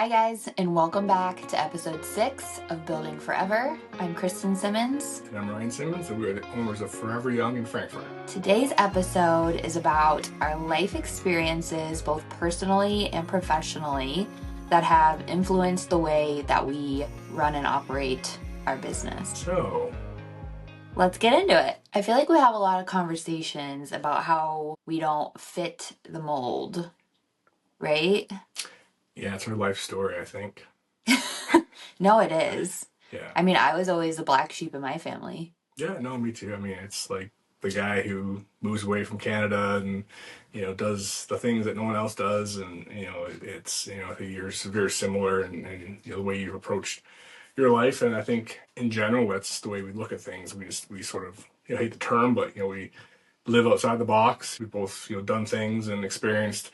Hi guys, and welcome back to episode 6 of Building Forever. I'm Kristen Simmons. And I'm Ryan Simmons, and we are the owners of Forever Young in Frankfurt. Today's episode is about our life experiences, both personally and professionally, that have influenced the way that we run and operate our business. So, let's get into it. I feel like we have a lot of conversations about how we don't fit the mold, right? yeah, it's our life story, I think. No, it is. Yeah. I mean, I was always the black sheep in my family. Yeah, no, me too. I mean, it's like the guy who moves away from Canada and, does the things that no one else does. And, it's, I think you're very similar and the way you've approached your life. And I think in general, that's the way we look at things. We sort of, hate the term, but, we live outside the box. We've both, done things and experienced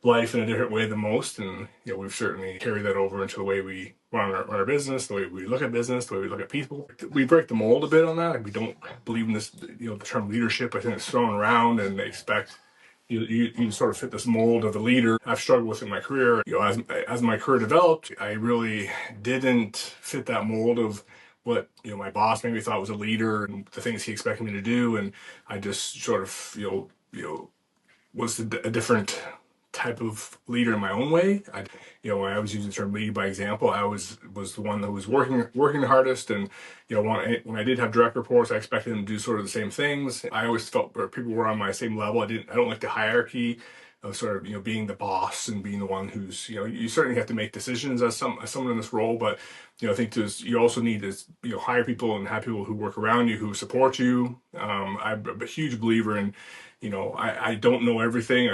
life in a different way than most, and we've certainly carried that over into the way we run our business, the way we look at business, the way we look at people. We break the mold a bit on that. Like, we don't believe in this, the term leadership. I think it's thrown around, and they expect you sort of fit this mold of a leader. I've struggled with in my career. As my career developed, I really didn't fit that mold of what my boss maybe thought was a leader and the things he expected me to do, and I just sort of was a different type of leader in my own way. When I was using the term lead by example, I was the one that was working the hardest, and when I did have direct reports, I expected them to do sort of the same things. I always felt where people were on my same level. I don't like the hierarchy of sort of being the boss and being the one who's you certainly have to make decisions as someone in this role, but I think you also need to hire people and have people who work around you who support you. I'm a huge believer in I don't know everything,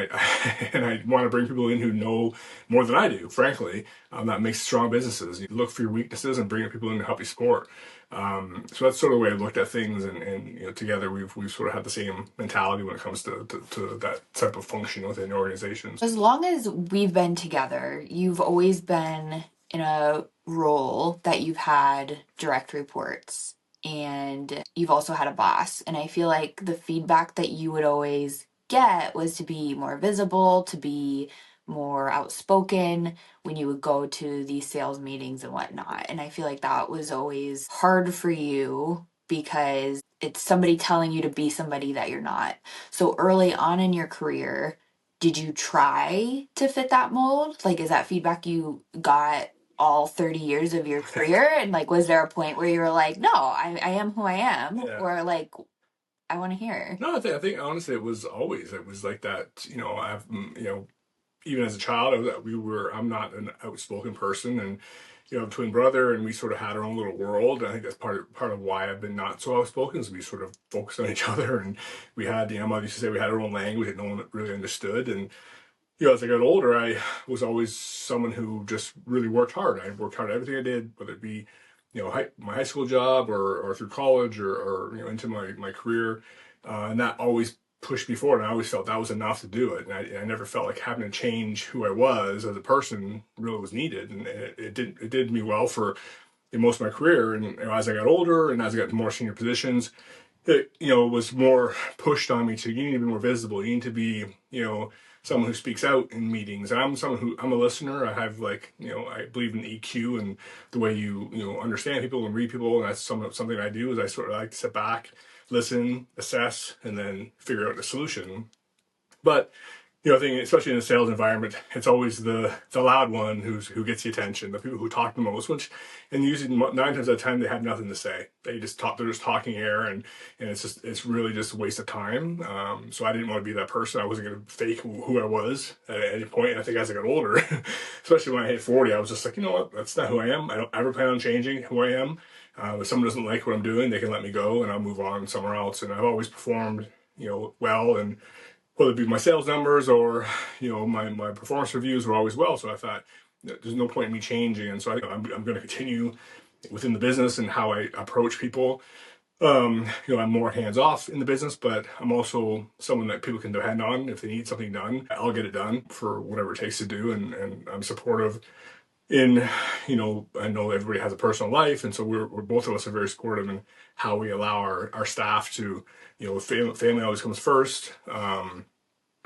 and I want to bring people in who know more than I do, frankly. That makes strong businesses. You look for your weaknesses and bring people in to help you support. So that's sort of the way I looked at things, and together we've sort of had the same mentality when it comes to that type of function within organizations. As long as we've been together, you've always been in a role that you've had direct reports, and you've also had a boss. And I feel like the feedback that you would always get was to be more visible, to be more outspoken when you would go to these sales meetings and whatnot. And I feel like that was always hard for you because it's somebody telling you to be somebody that you're not. So early on in your career, did you try to fit that mold? Like, is that feedback you got all 30 years of your career? And like, was there a point where you were like, no, I am who I am? Yeah. Or like, I want to hear. No, I think honestly it was like that. I've even as a child, I'm not an outspoken person, and I have a twin brother, and we sort of had our own little world. I think that's part of why I've been not so outspoken, is we sort of focused on each other, and we had, my mother used to say we had our own language that no one really understood. And as I got older, I was always someone who just really worked hard. I worked hard at everything I did, whether it be my high school job or through college or into my career, and that always pushed me forward, and I always felt that was enough to do it. And I never felt like having to change who I was as a person really was needed, and it did me well for most of my career. And as I got older and as I got to more senior positions, it was more pushed on me to, you need to be more visible. You need to be someone who speaks out in meetings. I'm a listener. I have I believe in EQ and the way you understand people and read people, and that's something I do. Is I sort of like to sit back, listen, assess, and then figure out the solution. But I think especially in a sales environment, it's always the loud one who gets the attention, the people who talk the most, which, and usually 9 times out of 10 they have nothing to say. They're just talking air, and it's really just a waste of time. So I didn't want to be that person. I wasn't going to fake who I was at any point. And I think as I got older, especially when I hit 40, I was just like, you know what, that's not who I am. I don't ever plan on changing who I am. If someone doesn't like what I'm doing, they can let me go and I'll move on somewhere else. And I've always performed, well, and whether it be my sales numbers or, my performance reviews were always well. So I thought there's no point in me changing. And so I think I'm going to continue within the business and how I approach people. I'm more hands-off in the business, but I'm also someone that people can depend on. If they need something done, I'll get it done for whatever it takes to do. And I'm supportive in, I know everybody has a personal life. And so we're both of us are very supportive in how we allow our staff to, family always comes first.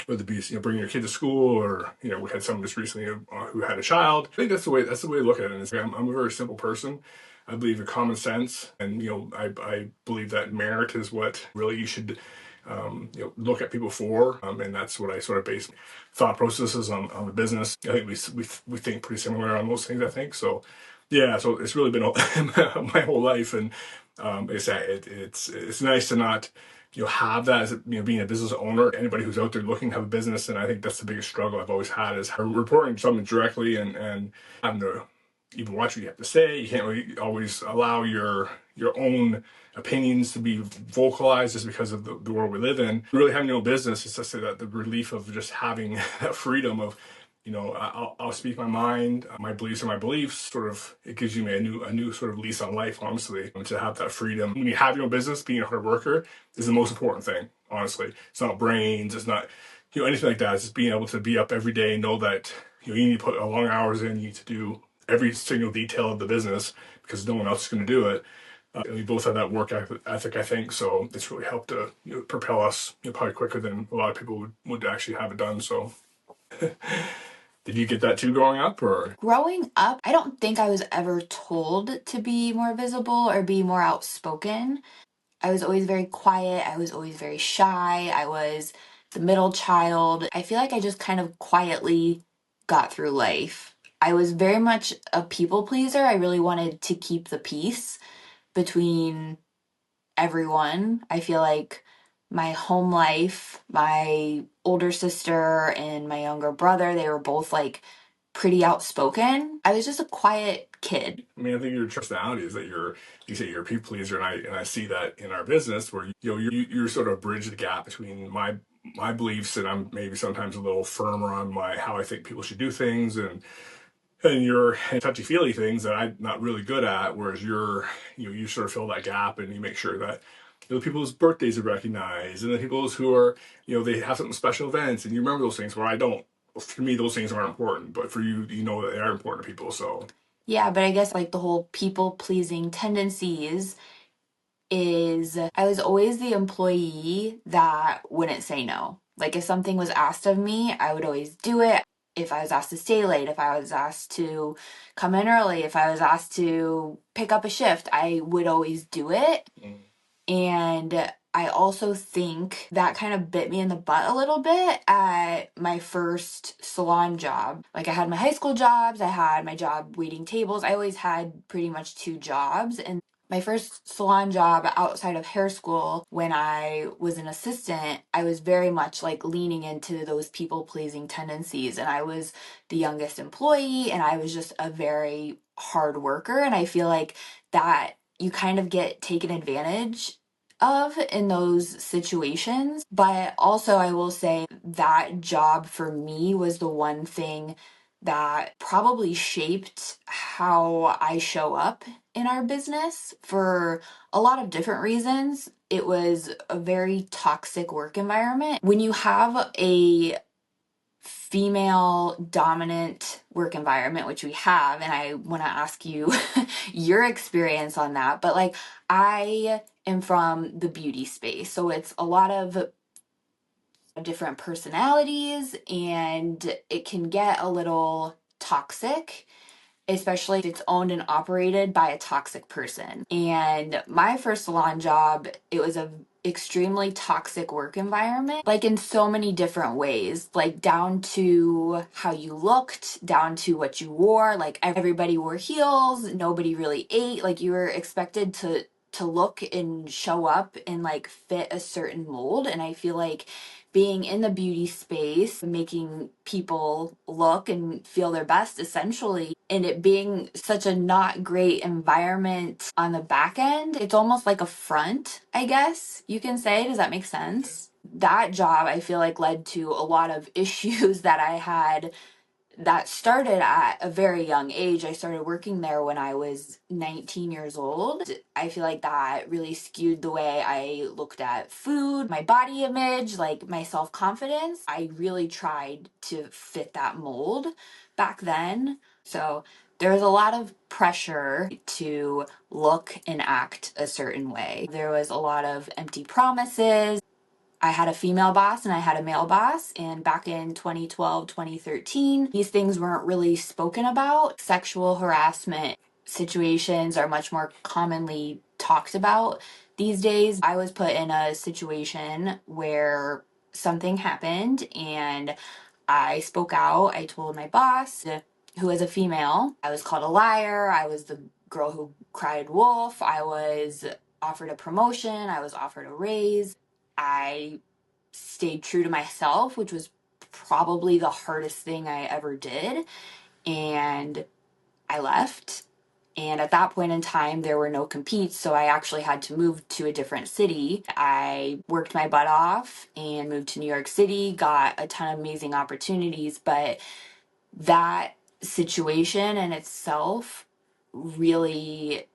whether it be bringing your kid to school, or we had someone just recently who had a child. I think that's the way to look at it. And I'm a very simple person. I believe in common sense, and I believe that merit is what really you should look at people for, and that's what I sort of base thought processes on the business. I think we think pretty similar on most things. I think so. Yeah, so it's really been my whole life, and it's nice to not have that as being a business owner. Anybody who's out there looking to have a business, and I think that's the biggest struggle I've always had, is reporting something directly, and having to even watch what you have to say. You can't really always allow your own opinions to be vocalized just because of the world we live in. Really having your own business is just that the relief of just having that freedom of I'll speak my mind. My beliefs are my beliefs. Sort of, it gives you a new sort of lease on life, honestly, to have that freedom. When you have your own business, being a hard worker is the most important thing, honestly. It's not brains, it's not anything like that. It's just being able to be up every day and know that you need to put long hours in. You need to do every single detail of the business because no one else is going to do it. And we both have that work ethic, I think. So it's really helped to propel us probably quicker than a lot of people would actually have it done. So. Did you get that too growing up, or? Growing up, I don't think I was ever told to be more visible or be more outspoken. I was always very quiet. I was always very shy. I was the middle child. I feel like I just kind of quietly got through life. I was very much a people pleaser. I really wanted to keep the peace between everyone. I feel like my home life, my older sister and my younger brother, they were both like pretty outspoken. I was just a quiet kid. I mean, I think your personality is that you say you're a people pleaser, and I see that in our business where you're sort of bridge the gap between my beliefs, and I'm maybe sometimes a little firmer on my how I think people should do things, and you're touchy feely things that I'm not really good at. Whereas you sort of fill that gap, and you make sure that the people's birthdays are recognized, and the people's who are they have some special events, and you remember those things where I don't. For me, those things aren't important, but for you, you know that they are important to people. So. Yeah, but I guess like the whole people pleasing tendencies is I was always the employee that wouldn't say no. Like if something was asked of me, I would always do it. If I was asked to stay late, if I was asked to come in early, if I was asked to pick up a shift, I would always do it. And I also think that kind of bit me in the butt a little bit at my first salon job. Like I had my high school jobs, I had my job waiting tables. I always had pretty much two jobs. And my first salon job outside of hair school, when I was an assistant, I was very much like leaning into those people pleasing tendencies. And I was the youngest employee, and I was just a very hard worker. And I feel like that you kind of get taken advantage of in those situations. But also, I will say that job for me was the one thing that probably shaped how I show up in our business for a lot of different reasons. It was a very toxic work environment. When you have a female dominant work environment, which we have, and I want to ask you your experience on that, but like I am from the beauty space, so it's a lot of different personalities, and it can get a little toxic, especially if it's owned and operated by a toxic person. And my first salon job, it was a extremely toxic work environment, like in so many different ways, like down to how you looked, down to what you wore. Like everybody wore heels, nobody really ate. Like you were expected to look and show up and like fit a certain mold. And I feel like being in the beauty space, making people look and feel their best essentially, and it being such a not great environment on the back end, it's almost like a front, I guess you can say. Does that make sense? That job, I feel like, led to a lot of issues that I had that started at a very young age. I started working there when I was 19 years old. I feel like that really skewed the way I looked at food, my body image, like my self confidence. I really tried to fit that mold back then. So there was a lot of pressure to look and act a certain way. There was a lot of empty promises. I had a female boss and I had a male boss. And back in 2012, 2013, these things weren't really spoken about. Sexual harassment situations are much more commonly talked about these days. I was put in a situation where something happened and I spoke out. I told my boss, who was a female, I was called a liar. I was the girl who cried wolf. I was offered a promotion. I was offered a raise. I stayed true to myself, which was probably the hardest thing I ever did. And I left. And at that point in time, there were no competes, so I actually had to move to a different city. I worked my butt off and moved to New York City, got a ton of amazing opportunities, but that situation in itself really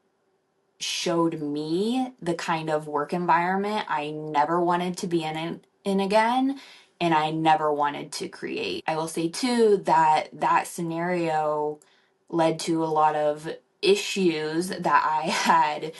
showed me the kind of work environment I never wanted to be in again, and I never wanted to create. I will say too that that scenario led to a lot of issues that I had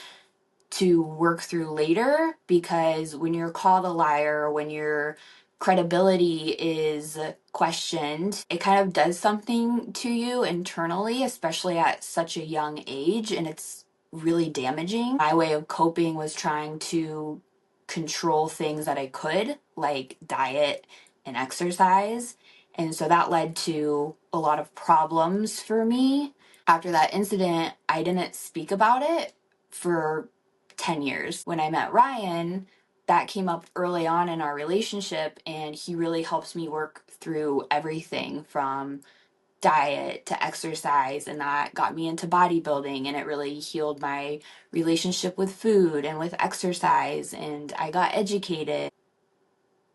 to work through later, because when you're called a liar, when your credibility is questioned, it kind of does something to you internally, especially at such a young age, and it's really damaging. My way of coping was trying to control things that I could, like diet and exercise. And so that led to a lot of problems for me. After that incident, I didn't speak about it for 10 years. When I met Ryan, that came up early on in our relationship, and he really helped me work through everything from diet to exercise, and that got me into bodybuilding, and it really healed my relationship with food and with exercise, and I got educated.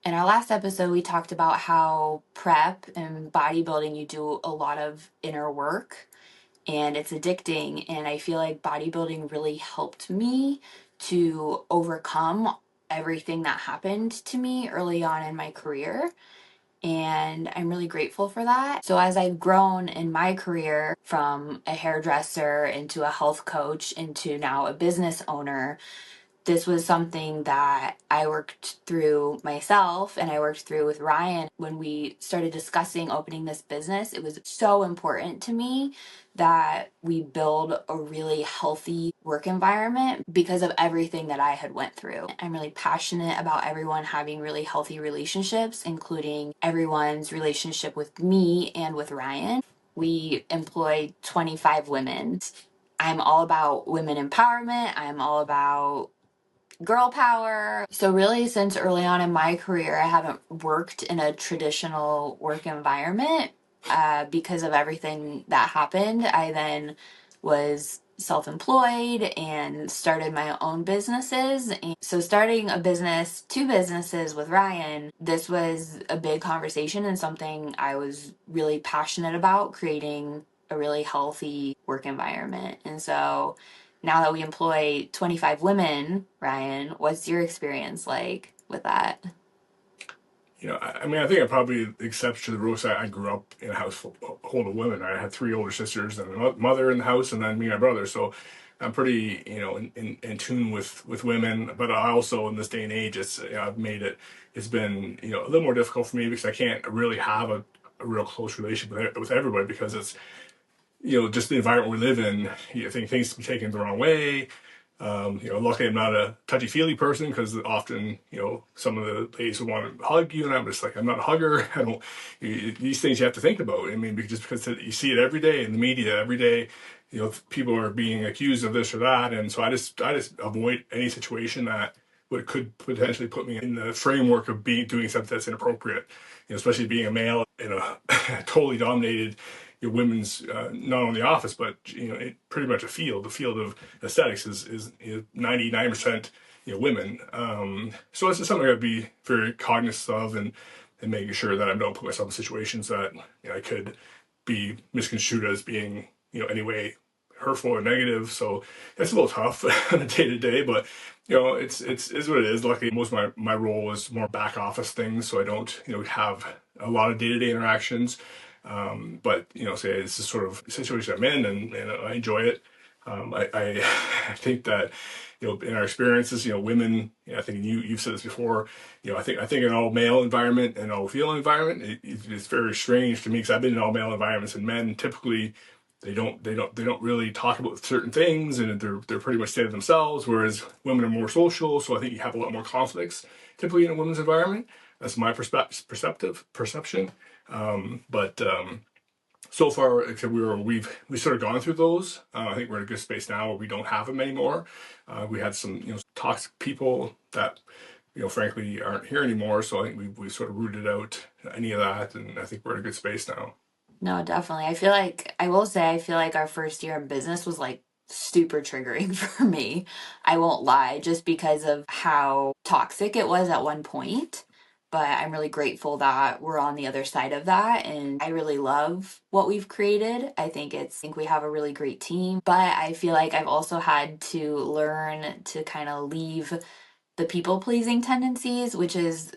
In our last episode, we talked about how prep and bodybuilding, you do a lot of inner work and it's addicting. And I feel like bodybuilding really helped me to overcome everything that happened to me early on in my career. And I'm really grateful for that. So, as I've grown in my career from a hairdresser into a health coach into now a business owner, this was something that I worked through myself and I worked through with Ryan. When we started discussing opening this business, it was so important to me that we build a really healthy work environment because of everything that I had went through. I'm really passionate about everyone having really healthy relationships, including everyone's relationship with me and with Ryan. We employ 25 women. I'm all about women empowerment. I'm all about girl power. So really, since early on in my career, I haven't worked in a traditional work environment because of everything that happened. I then was self-employed and started my own businesses. And so starting a business, two businesses with Ryan, this was a big conversation and something I was really passionate about, creating a really healthy work environment. And so now that we employ 25 women, Ryan, what's your experience like with that? I mean, I think I probably the exception to the rule. I grew up in a household of women. I had three older sisters and a mother in the house, and then me and my brother. So I'm pretty, in tune with women. But I also, in this day and age, I've made it. It's been, a little more difficult for me because I can't really have a real close relationship with everybody because it's, just the environment we live in. I think things can be taken the wrong way. Luckily I'm not a touchy-feely person because often, some of the ladies will want to hug you, and I'm just like, I'm not a hugger. I don't. These things you have to think about. I mean, just because you see it every day in the media, every day, people are being accused of this or that, and so I just avoid any situation that could potentially put me in the framework of doing something that's inappropriate. Especially being a male in a totally dominated women's not only the office but pretty much the field of aesthetics is 99% women, so it's just something I'd be very cognizant of, and making sure that I don't put myself in situations that I could be misconstrued as being any way hurtful or negative. So it's a little tough on a day to day, but it's what it is. Luckily, most of my role is more back office things, so I don't have a lot of day to day interactions. But say it's the sort of situation I'm in, and I enjoy it. I think that, in our experiences, women, I think you've said this before, I think an all male environment and all female environment, it's very strange to me because I've been in all male environments, and men typically they don't really talk about certain things, and they're pretty much stay to themselves, whereas women are more social. So I think you have a lot more conflicts typically in a women's environment. That's my perception. But so far, except we sort of gone through those. I think we're in a good space now where we don't have them anymore. We had some toxic people that frankly aren't here anymore. So I think we sort of rooted out any of that, and I think we're in a good space now. No, definitely. I feel like I will say I feel like our first year in business was like super triggering for me. I won't lie, just because of how toxic it was at one point. But I'm really grateful that we're on the other side of that. And I really love what we've created. I think we have a really great team. But I feel like I've also had to learn to kind of leave the people pleasing tendencies, which is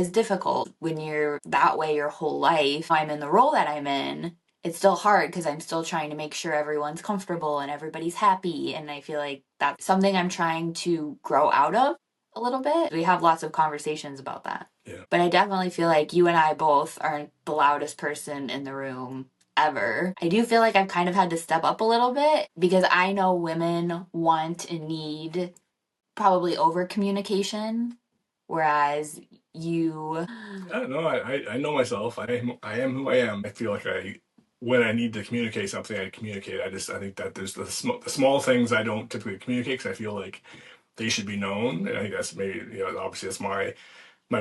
difficult when you're that way your whole life. I'm in the role that I'm in. It's still hard because I'm still trying to make sure everyone's comfortable and everybody's happy. And I feel like that's something I'm trying to grow out of a little bit. We have lots of conversations about that. Yeah. But I definitely feel like you and I both aren't the loudest person in the room ever. I do feel like I've kind of had to step up a little bit because I know women want and need probably over communication, whereas you, I don't know. I know myself. I am who I am. I feel like when I need to communicate something, I communicate. I think that there's the small things I don't typically communicate because I feel like they should be known. And I think that's maybe obviously that's my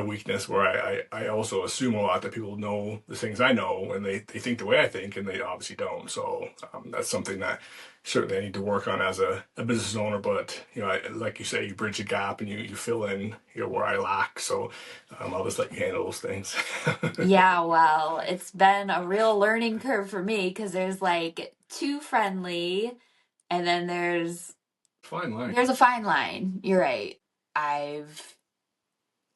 weakness, where I also assume a lot that people know the things I know, and they think the way I think, and they obviously don't. So that's something that certainly I need to work on as a business owner. But like you say, you bridge a gap and you fill in where I lack. So I'll just let you handle those things. yeah, well, it's been a real learning curve for me because there's like too friendly, and then Fine line. there's a fine line. You're right. I've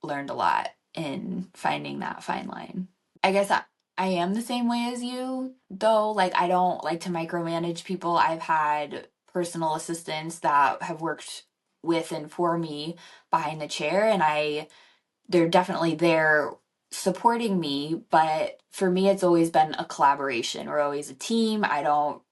learned a lot in finding that fine line. I guess I am the same way as you, though. Like, I don't like to micromanage people. I've had personal assistants that have worked with and for me behind the chair, and they're definitely there supporting me. But for me, it's always been a collaboration. We're always a team. I don't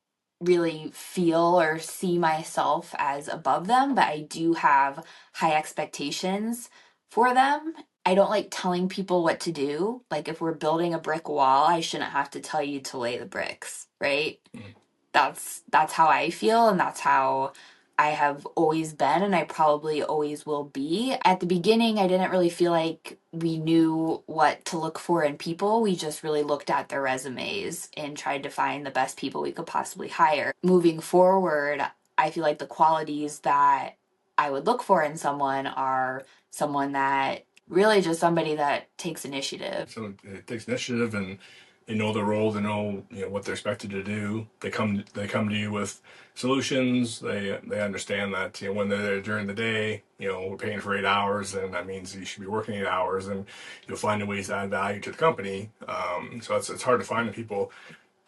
really feel or see myself as above them, but I do have high expectations for them. I don't like telling people what to do. Like, if we're building a brick wall, I shouldn't have to tell you to lay the bricks, right? Mm. That's how I feel, and that's how I have always been, and I probably always will be. At the beginning, I didn't really feel like we knew what to look for in people. We just really looked at their resumes and tried to find the best people we could possibly hire. Moving forward, I feel like the qualities that I would look for in someone are someone that really just somebody that takes initiative. So it takes initiative, and they know their role. They know what they're expected to do. They come to you with solutions. They understand that when they're there during the day, we're paying for 8 hours, and that means you should be working 8 hours, and you'll find ways to add value to the company. So it's hard to find the people.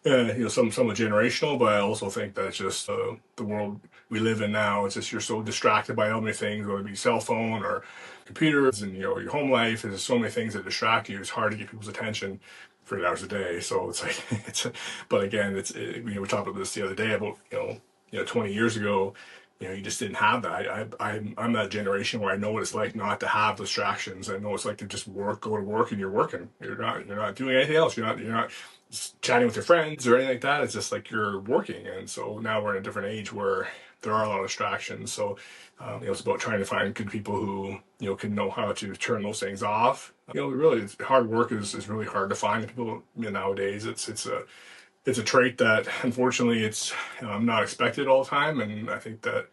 Somewhat generational, but I also think that it's just the world we live in now. It's just you're so distracted by so many things, whether it be cell phone or computers, and your home life. There's so many things that distract you. It's hard to get people's attention for 8 hours a day. So it's like but again, we talked about this the other day about 20 years ago. You just didn't have that. I'm that generation where I know what it's like not to have distractions. I know it's like to just go to work, and you're working. You're not doing anything else. You're not chatting with your friends or anything like that. It's just like you're working. And so now we're in a different age where there are a lot of distractions. So it's about trying to find good people who can know how to turn those things off. Really, hard work is really hard to find people nowadays. It's a trait that unfortunately it's not expected all the time, and I think that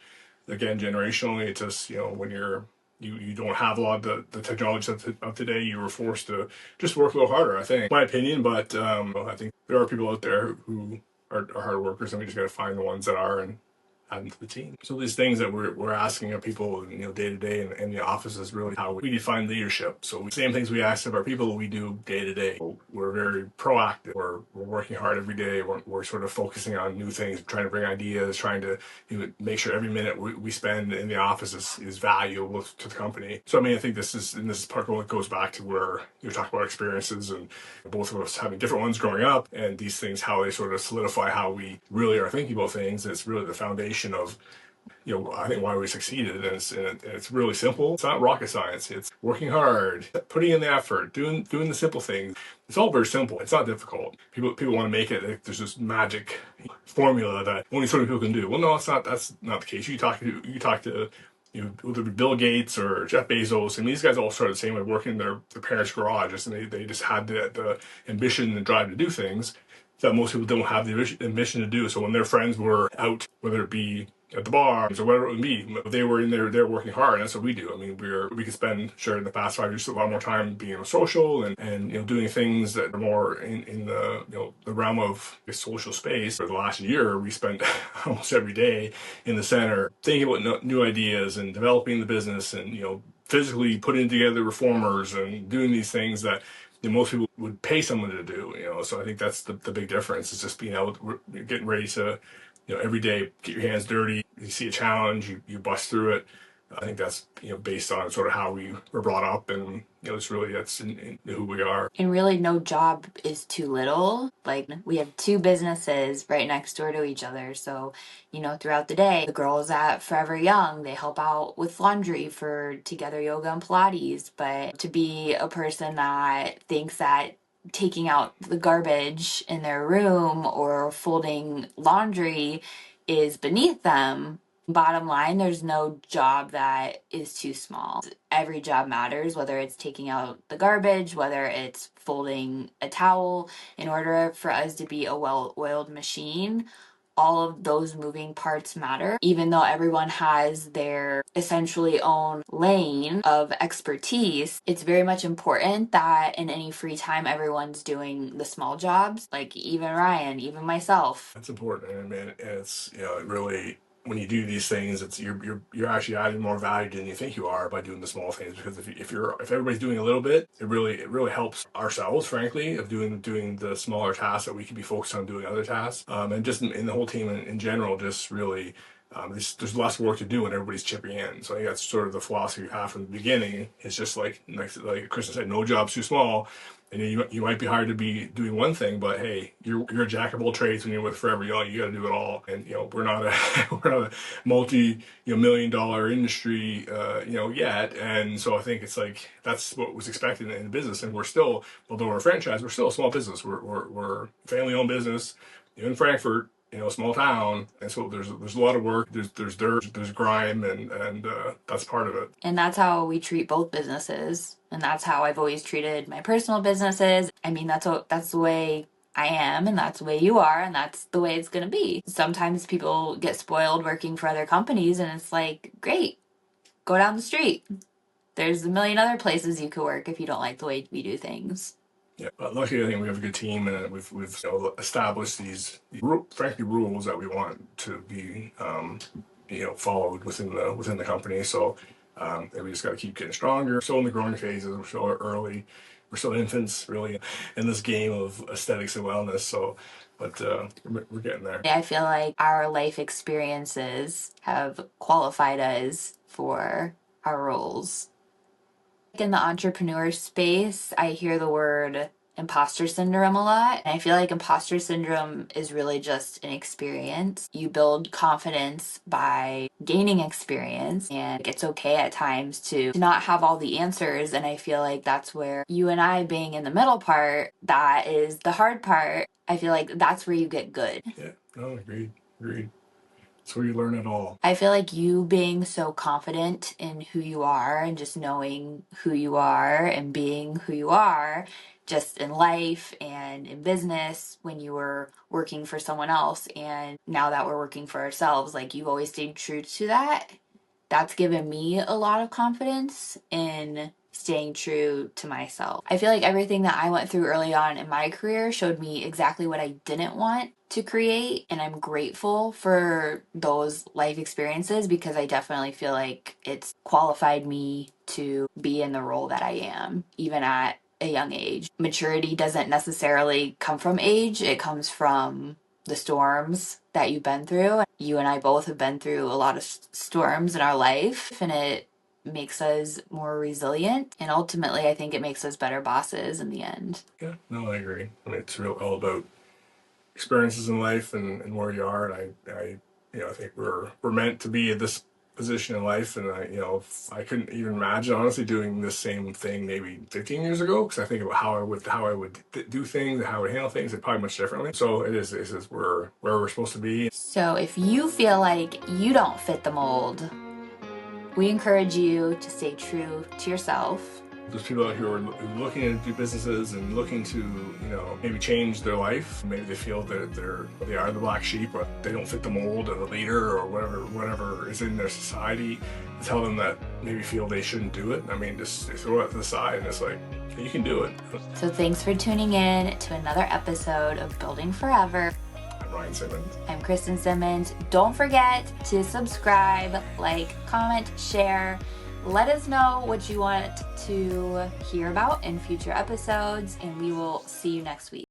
again generationally, it's just when you don't have a lot of the technology of today, you were forced to just work a little harder. I think, my opinion, but I think there are people out there who are hard workers, and we just got to find the ones that are, and adding to the team. So these things that we're asking of people, day to day in the office is really how we define leadership. So same things we ask of our people, we do day to day. We're very proactive. We're working hard every day. We're sort of focusing on new things, trying to bring ideas, trying to make sure every minute we spend in the office is valuable to the company. So I mean, I think this is part of what goes back to where you talk about experiences and both of us having different ones growing up, and these things, how they sort of solidify how we really are thinking about things. It's really the foundation of, I think why we succeeded. And it's really simple. It's not rocket science. It's working hard, putting in the effort, doing the simple things. It's all very simple. It's not difficult. People want to make it like there's this magic formula that only certain people can do. Well, no, it's not. That's not the case. You talk to whether it be Bill Gates or Jeff Bezos, and these guys all started the same way, working in their parents' garages, and they just had the ambition and drive to do things that most people don't have the ambition to do. So when their friends were out, whether it be at the bars or whatever it would be, they were in there, they're working hard. And that's what we do. I mean, we could spend, sure, in the past 5 years, a lot more time being social and doing things that are more in the, the realm of the social space. For the last year, we spent almost every day in the center thinking about new ideas and developing the business and, physically putting together reformers and doing these things that most people would pay someone to do, So I think that's the big difference. Is just being able to, getting ready to, every day get your hands dirty. You see a challenge, you bust through it. I think that's based on sort of how we were brought up, and it's really that's in who we are. And really, no job is too little. Like, we have two businesses right next door to each other. So, throughout the day, the girls at Forever Young, they help out with laundry for Together Yoga and Pilates. But to be a person that thinks that taking out the garbage in their room or folding laundry is beneath them, bottom line, there's no job that is too small. Every job matters, whether it's taking out the garbage, whether it's folding a towel. In order for us to be a well-oiled machine, all of those moving parts matter. Even though everyone has their essentially own lane of expertise, it's very much important that in any free time everyone's doing the small jobs, like even Ryan, even myself. That's important, and man, it's it really, when you do these things, it's you're actually adding more value than you think you are by doing the small things. Because if everybody's doing a little bit, it really helps ourselves, frankly, of doing the smaller tasks that we can be focused on doing other tasks, and just in the whole team in general, just really. There's less work to do when everybody's chipping in. So I think that's sort of the philosophy you have from the beginning. It's just like Kristen said, no job's too small. And you might be hired to be doing one thing, but hey, you're a jack of all trades when you're with Forever Young. You got to do it all. And we're not a we're not a multi $1 million industry yet. And so I think it's like that's what was expected in the business. And we're still, although we're a franchise, we're still a small business. We're family owned business in Frankfurt. Small town, and so there's a lot of work. There's dirt, there's grime, and that's part of it. And that's how we treat both businesses, and that's how I've always treated my personal businesses. I mean, that's the way I am, and that's the way you are, and that's the way it's gonna be. Sometimes people get spoiled working for other companies, and it's like, great, go down the street. There's a million other places you could work if you don't like the way we do things. Yeah, but luckily I think we have a good team, and we've established these frankly rules that we want to be followed within the company. So and we just got to keep getting stronger. We're still in the growing phases. We're still early. We're still infants, really, in this game of aesthetics and wellness. So, but we're getting there. I feel like our life experiences have qualified us for our roles. In the entrepreneur space, I hear the word imposter syndrome a lot. And I feel like imposter syndrome is really just an experience. You build confidence by gaining experience, and it's okay at times to not have all the answers. And I feel like that's where you and I being in the middle part, that is the hard part. I feel like that's where you get good. Yeah, no, agreed. It's where you learn it all. I feel like you being so confident in who you are and just knowing who you are and being who you are, just in life and in business when you were working for someone else, and now that we're working for ourselves, like you've always stayed true to that. That's given me a lot of confidence in staying true to myself. I feel like everything that I went through early on in my career showed me exactly what I didn't want to create, and I'm grateful for those life experiences because I definitely feel like it's qualified me to be in the role that I am, even at a young age. Maturity doesn't necessarily come from age, it comes from the storms that you've been through. You and I both have been through a lot of storms in our life, and it makes us more resilient. And ultimately, I think it makes us better bosses in the end. Yeah, no, I agree. I mean, it's real all about experiences in life and where you are. And I think we're meant to be at this position in life. And I couldn't even imagine honestly doing the same thing maybe 15 years ago. Because I think about how I would do things and how I would handle things, probably much differently. So it is where we're supposed to be. So if you feel like you don't fit the mold, we encourage you to stay true to yourself. There's people out here who are looking to do businesses and looking to, maybe change their life. Maybe they feel that they are the black sheep, or they don't fit the mold of the leader or whatever is in their society. Tell them that maybe feel they shouldn't do it. I mean, just throw it to the side and it's like, you can do it. So thanks for tuning in to another episode of Building Forever. I'm Ryan Simmons. I'm Kristen Simmons. Don't forget to subscribe, like, comment, share. Let us know what you want to hear about in future episodes, and we will see you next week.